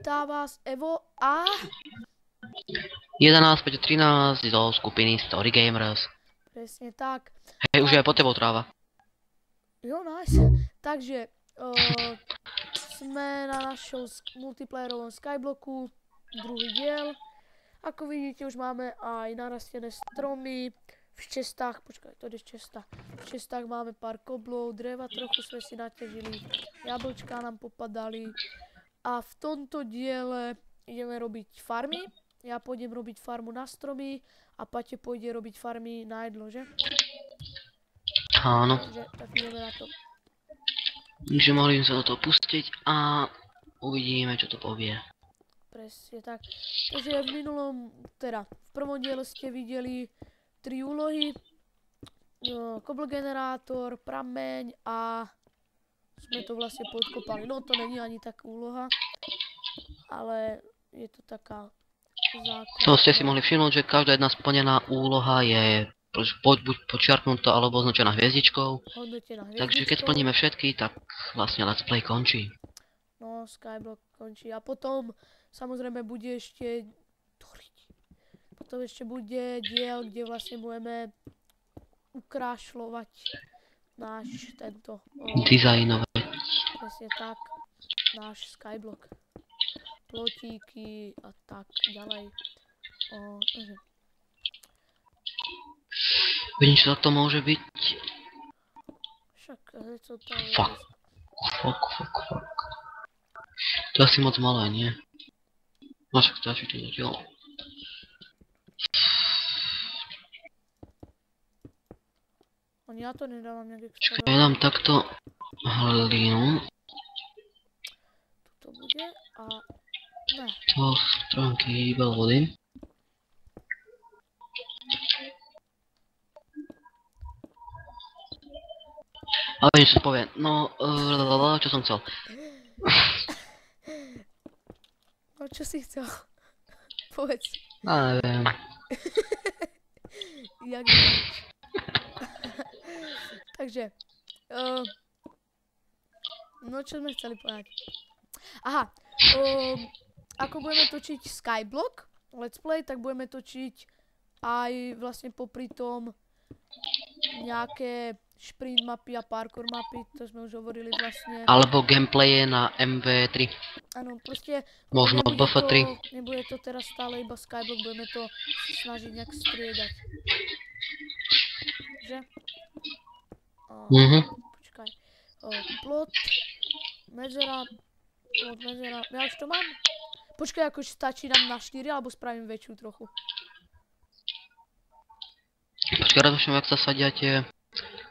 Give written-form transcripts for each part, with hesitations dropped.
Vítá vás Evo a... 11, 5, 13 do skupiny Story Gamers. Presne tak. Hej, už je aj pod tebou tráva. Jo, nice. Takže sme na našom multiplayerovom Skyblocku, druhý diel. Ako vidíte, už máme aj narastené stromy. V čestách, počkaj, to je česta. V čestách máme pár koblov, dreva trochu sme si naťažili, jablčká nám popadali. A v tomto diele ideme robiť farmy. Ja pôjdem robiť farmu na stromy a Pate pôjde robiť farmy na jedlo, že? Áno. Takže tak ideme na to. Takže mohli sme sa do toho pustiť a uvidíme, čo to povie. Presne tak. Takže v prvom diele ste videli 3 úlohy. Kobl generátor, prameň a sme to vlastne podkopali. No to není ani taká úloha, ale je to taká základná. To ste si mohli všimnúť, že každá jedna splnená úloha je buď počiarknutá alebo označená hviezdičkou. Hodnotená hviezdičkou. Takže keď splníme všetky, tak vlastne let's play končí. No, Skyblock končí. A potom samozrejme bude ešte diel, kde vlastne budeme ukrášľovať náš tento Dizajnovať. presne tak, náš Skyblock. Plotíky a tak ďalej. Vidím, čo to môže byť. Však hneď som to... Fuck. To je asi moc malé, nie? No však stačí to zatiaľ. Ani ja to nedávam nejak extra. Čakaj, ja dám takto hlinu. Tuto bude a... Ne. To stránky hýbal vody. Ale niečo sa povie. No, čo som chcel? No čo si chcel? Povedz. No, neviem. Jak nevíš. Takže, no čo sme chceli povedať? Aha, ako budeme točiť Skyblock, let's play, tak budeme točiť aj vlastne popri tom nejaké sprint mapy a parkour mapy, to sme už hovorili vlastne. Alebo gameplaye na MV3. Áno, proste možno BF3. Nebude to teraz stále iba Skyblock, budeme to snažiť nejak striedať. Že? Počkaj. Plot, medzera, ja už to mám? Počkaj, akože stačí nám na 4, alebo spravím väčšiu trochu. Počkaj, rozmýšľam, jak sa sadia tie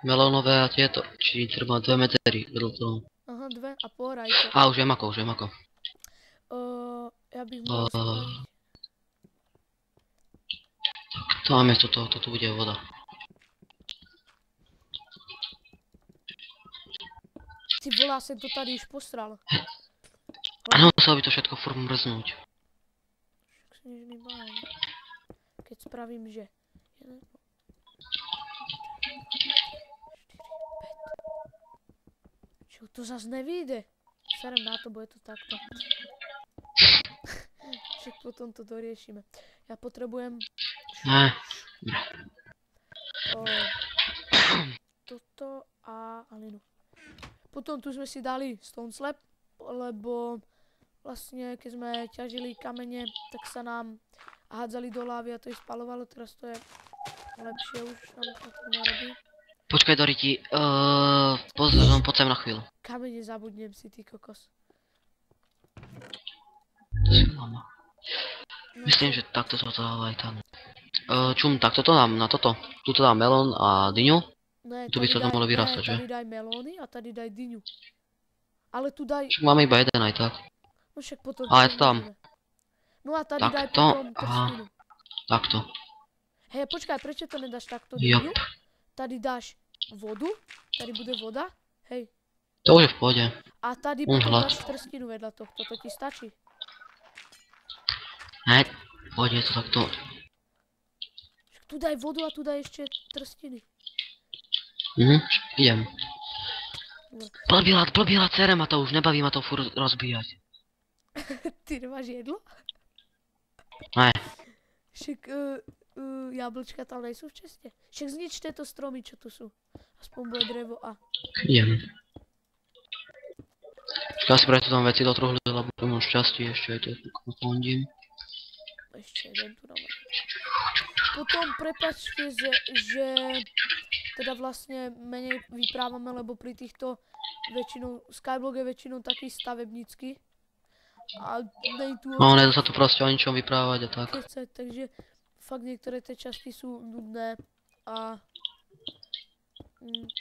melónové a tieto, či treba 2 medzery do toho. Aha, 2 a porajko. A už je mako. Ja bych mohol spraviť. To a miesto toho, toto bude voda. Ty volá, sem to tady už postral. Áno, muselo by to všetko furt mrznúť. Však si nič mi bájem. Keď spravím, že... 1, 2, 4, 5. Čo, to zas nevíde? Serem na to, bude to takto. Však potom to doriešime. Ja potrebujem... Ne. Toto a hlinu. Potom tu sme si dali stone slab, lebo vlastne keď sme ťažili kamene, tak sa nám hádzali do lávy a to ich spalovalo, teraz to je lepšie už, nám to narobí. Počkaj, Doriti, poď sem na chvíľu. Kamene zabudnem si, ty kokos. Myslím, že takto sa to dáva aj tam. Čum, takto to dám na toto. Tuto dám melón a dyňu. Ne, Tu by sa to mohlo vyrastať, že? Tady daj melóny a tady daj dyňu. Ale tu daj... Však máme iba jeden aj tak. No však potom... Ale tam. No a tady daj Takto, potom aha. trstinu. Takto. Hej, počkaj, prečo to nedáš takto Jop. dyňu? Tady dáš vodu, tady bude voda, hej. To už je v pohode. A tady potom hlad. dáš trstinu vedľa tohto, to ti stačí. Ne, pohode to takto. Však tu daj vodu a tu daj ešte trstiny. Idem. Blbila dcere ma to už, nebaví ma to furt rozbíjať. Ty nemáš jedlo? Ne. Však jablčka tam nejsou v cestě. Však zničte to stromy, čo tu jsou. Aspoň bude drevo a... Idem. Ja si preto tam veci dotruhli, lebo mám šťastie, ešte aj to pondím. Ještě jeden tu dáme. Potom prepačte, že teda vlastně menej vyprávame, lebo pri týchto väčšinou, Skyblock je väčšinou taký stavebnícky. A nej tu No, nedá sa tu proste o ničom vyprávať a tak. kecať, takže fakt niektoré tie časti sú nudné a...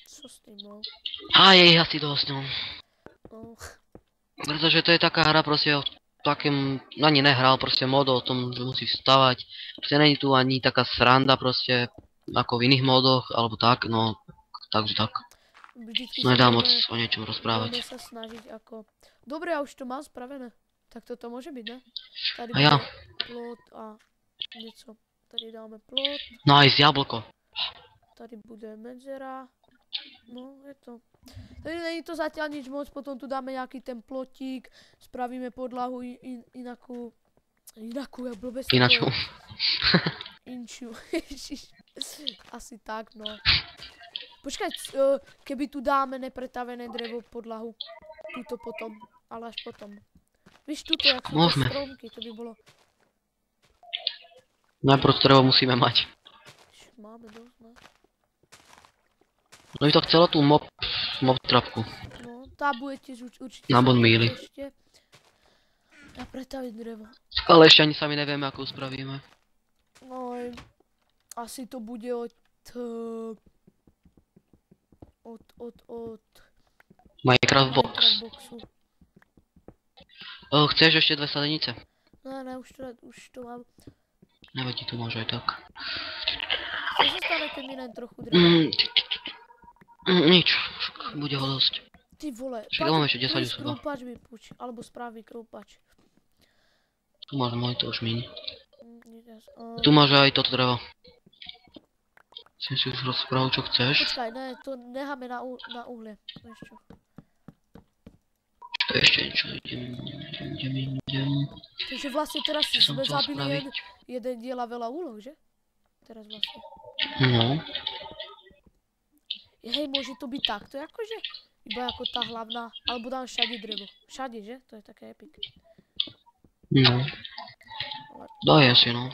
co s tým, no? A je ich asi dosť, no. No. Pretože to je taká hra proste o takým, ani nehral, proste mod o tom, že musí vstávať. Proste není tu ani taká sranda proste, ako v iných modoch, alebo tak, no, takže tak. Vždycky No nedá budeme- moc o niečom budeme rozprávať. sa snažiť ako... Dobre, ja už to mám spravené. Tak toto môže byť, ne? Tady A ja? bude plot a niečo. Tady dáme plot, Nice, jablko. tady bude medzera. No, je to. Takže není to zatiaľ nič moc, potom tu dáme nejaký ten plotík, spravíme podlahu inakú, jak blbé sa Inačo. povie. Inčiu, ježiš. Asi tak, no. Počkaj, keby tu dáme nepretavené drevo podlahu, tuto potom, ale až potom. Víš, tuto, jak sú to Môžeme. stromky, to by bolo... Najprv drevo musíme mať. Máme dosť, ne? No by to chcelo tú mob trapku. No, tá budete určite... Na bon míli. Ešte. A pretaviť drevo. Ale ešte ani sami nevieme, ako ju spravíme. No, asi to bude od Minecraft box. Minecraft boxu. Chceš ešte dve sadenice? Ne, už to mám. Nevadí, tu máš aj tak. Co sa stane, keď mi len trochu dreva? Nič, však bude ho dosť. Ty vole, Však ja mám ešte 10 u seba. krúpač mi puč, alebo správny krúpač. Tu máš môj, to už miň. Yes, Tu máš aj toto drevo. Som si už rozprával, čo chceš. počkaj, ne, to necháme na uhlie. Vieš čo? Ešte niečo, idem. Takže vlastne teraz Čo som sme chcel zabili spraviť? jeden diel a veľa úloh, že? Teraz vlastne. No. Hej, môže to byť takto, akože? Iba ako tá hlavná, alebo dám všade drevo. Všade, že? To je také epic. No. Daj asi, no.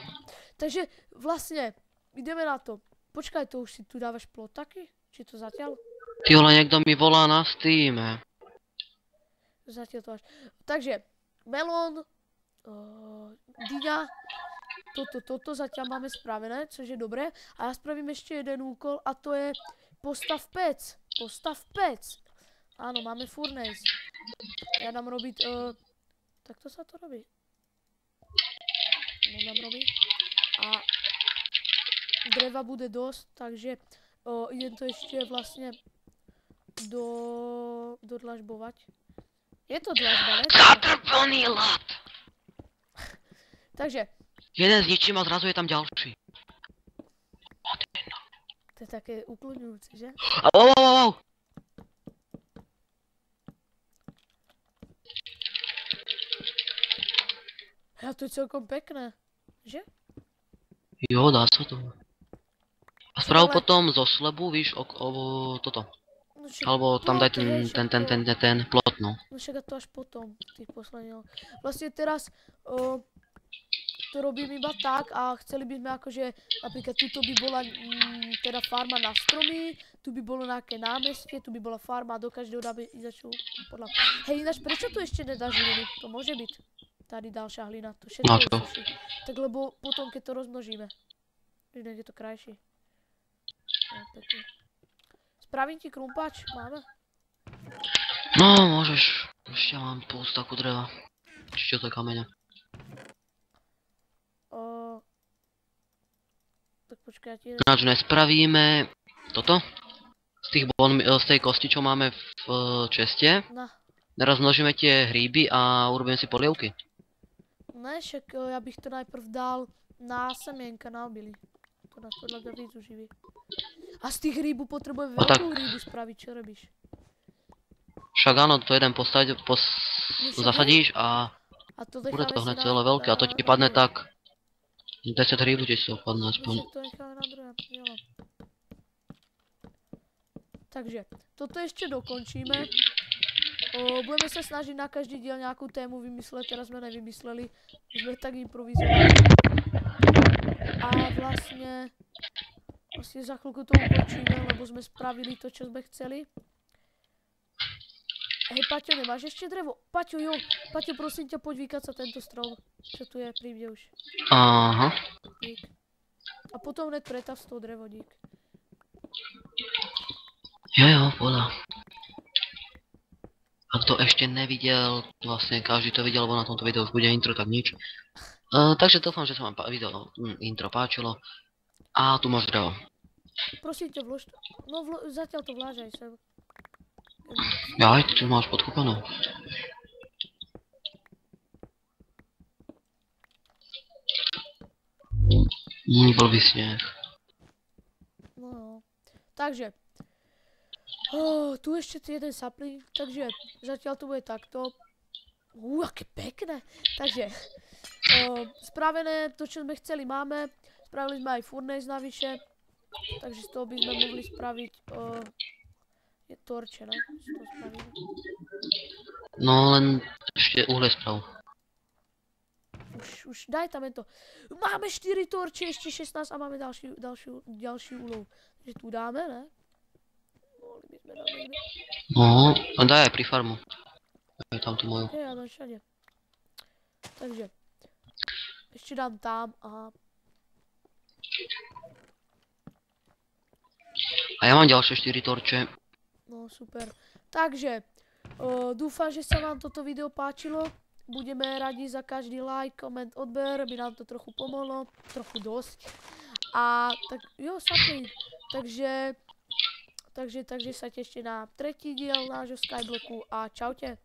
Takže vlastne, ideme na to. Počkaj, to už si tu dávaš plot taký? Či to zatiaľ? Ty vole, niekto mi volá na Steame. Zatiaľ to až. Takže, melón, dyňa, toto zatiaľ máme spravené, což je dobré. A ja spravím ešte jeden úkol a to je postav pec. Postav pec. Áno, máme furnace. Ja dám robiť, takto sa to robí. No, dám robiť. A dreva bude dosť, takže idem to ešte vlastne dodlažbovať. Je to dlažba, ne? Zatrpaný lat! Takže, Jeden zničím a zrazu je tam ďalší. to je také ukludňujúce, že? Au. Ja, to je celkom pekné, že? Jo, dá sa to. A sprav Ale- potom zo slebu, víš, toto. No však, Alebo tam daj plot, hej, však to- ten plot, no. No však a to až potom, tých posledných. Vlastne teraz to robím iba tak a chceli by sme akože, napríklad tuto by bola teda farma na stromy, tu by bolo nejaké námestie, tu by bola farma a do každého dáme izačnú podľa... Hej, ináč prečo tu ešte nedáš hlinu? To môže byť. Tady ďalšia hlina, to všetko Na čo? usuší. Tak lebo potom, keď to rozmnožíme. Inak je to krajšie. No, pekne. Spravím ti krumpáč? Máme? No, môžeš. Ešte mám pol staku dreva. Či čo to je kameňa. Tak počkaj, ja ti... Ináč nespravíme toto. Z tej kosti, čo máme v česte. Na. Teraz množíme tie hríby a urobíme si polievky. Ne, však ja bych to najprv dal na semienka, na obily. To nás podľa mňa víc uživí. A z tých hríbu potrebujeme No tak. veľkú hríbu spraviť, čo robíš? Však áno, to jeden zasadíš a A to Bude necháme to si hned na, celé veľké a to ti padne druhé. tak 10 hrybu ti z toho padne No aspoň. však to necháme na druhé dielo. Takže, toto ešte dokončíme. Budeme sa snažiť na každý diel nejakú tému vymysleť, teraz sme nevymysleli, sme tak improvizovali. A vlastne za chvíľku to ukončíme, lebo sme spravili to, čo sme chceli. Hej, Paťo, nemáš ešte drevo? Paťo, jo, Paťo, prosím ťa, poď vykať sa tento strom, čo tu je, príde už. Aha. Dík. A potom hned pretav z toho drevo, dík. Jo, poda. A kto ešte nevidel, vlastne každý to videl, lebo na tomto videu už bude intro, tak nič. Takže dúfam, že sa vám video intro páčilo. A tu máš drevo. Prosím ťa, vlož to. No, zatiaľ to vlážaj sem. Aj, ty tu máš podkúpanú. Blbý sneh. No, takže. Tu ešte jeden sapling, takže zatiaľ to bude takto. Aké pekné. Takže, spravené to, čo sme chceli, máme. Spravili sme aj furnace navyše. Takže z toho by sme mohli spraviť je torče, ne? No len ešte uhle sprav. Už daj tam to. Máme 4 torče, ešte 16 a máme ďalší úlov. Takže tu dáme, ne? Mohli by sme dať niekde. No, daj aj pri farmu. Aj tam tú moju. Ja dám všade. Takže. Ešte dám tam, aha. A ja mám ďalšie 4 torče. No super. Takže, dúfam, že sa vám toto video páčilo. Budeme radi za každý like, koment, odber, by nám to trochu pomohlo. Trochu dosť. A tak, jo, sapling. Takže sa tešte na tretí diel nášho Skyblocku a čaute.